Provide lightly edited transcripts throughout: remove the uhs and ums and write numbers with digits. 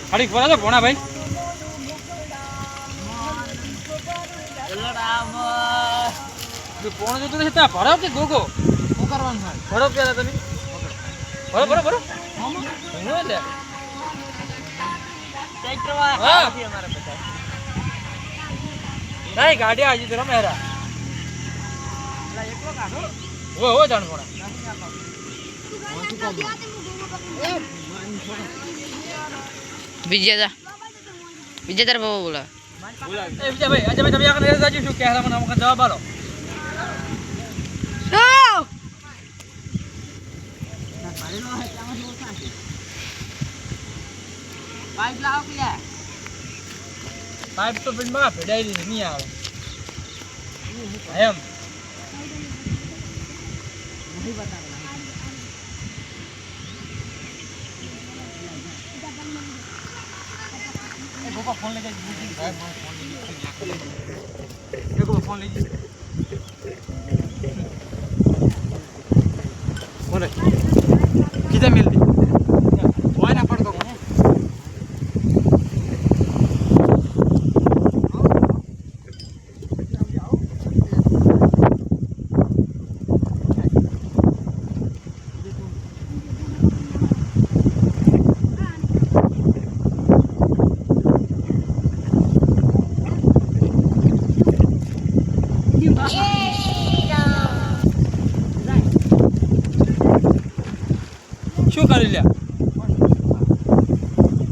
ખાલી બોલા તો ભોણા ભાઈ પોણો જોતો ત્યાં ભરો કે ગોગો શું કરવાનું થાય ભરો પેલા તમે ભરો ભરો ભરો હું લે નહીં ગાડી આવી તો રમેરા ઓ જાણ ભોણા વિજય તાર બાબા બોલા એ વિજય ભાઈ આજે તમે આગળ નેરે જાજો શું કહેરા મને અમુક જવાબ આલો પાઇપ લાવો કે પાઇપ તો પણ માં ભેડાઈ દીધી નહીં આવે એમ નહીં બતાવે गोपा फोन लेके देखो फोन लीजिए बोले किधर मिलती वो ना पड़ दो શું કરી લ્યા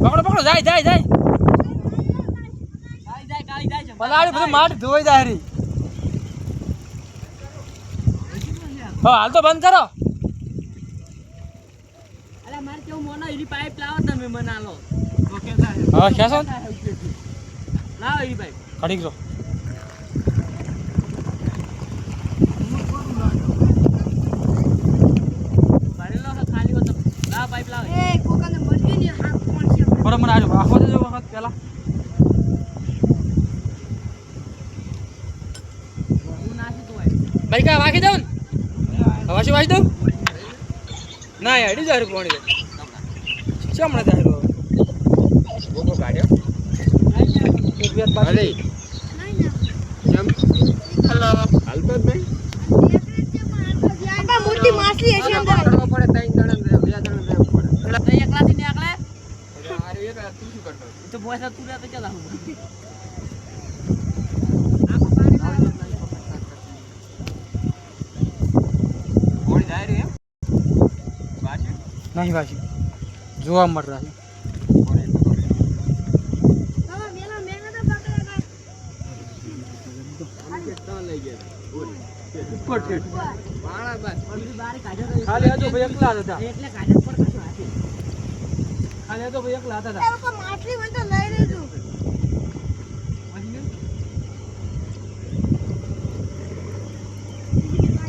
પકડો પકડો જાય જાય જાય પલાડી બધું માટી ધોઈ જાય રી હા હાલ તો બંધ કરો અરે મારે કેવું મોનો ઈરી પાઇપ લાવો તમે મને આલો ઓકે હા ખેસો લાવો ઈરી પાઇપ કડી ગયો પાઇપ લાવો એ કોકાને મરજી ની હાથ કોણ છે બરાબર આજો આખો દેજો વખત પહેલા હું નાખી તો ભાઈ ભાઈ કા વાગી દઉં વાસી વાસી દઉં ના યાર જારું કોણી ચમણે જારું ગોગો કાઢ્યો એક બે પાછળ અરે કેમ હેલો હાલતો જ નહીં આપા મોટી માછલી હશે અંદર પકડવા પડે ત્રણ જણા બે જણા રહેવું પડે તો એકલા થી ને એકલા અરે એક તું શું કરતો તો બોસા તું તો ચાલ આવું કોણ જાય રે વાસી નહીં વાસી જોવા મળ રહ્યા બાબા મેલા મેંગા તો પકડે તો લઈ ગયા ઉપર છે વાળા બસ ઓલી બારે કાઢો ખાલી આજો ભાઈ એકલા હતા એટલે કાઢો પર કશું હાથી ખાલી આજો ભાઈ એકલા હતા તારો પર માછલી મને તો લઈ લેજો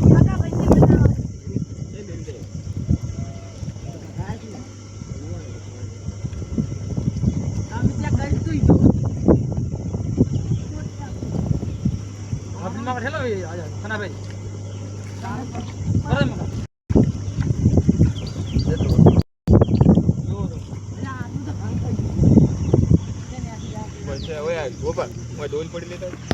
કાકા ભાઈ બનાવો અમે ત્યાં કરી તું ઈ તો આપણી માં ઠેલો આજા ખના ભાઈ બરાબર મકા ઓય ગોપાલ ઓય ડોલ પડી લેતા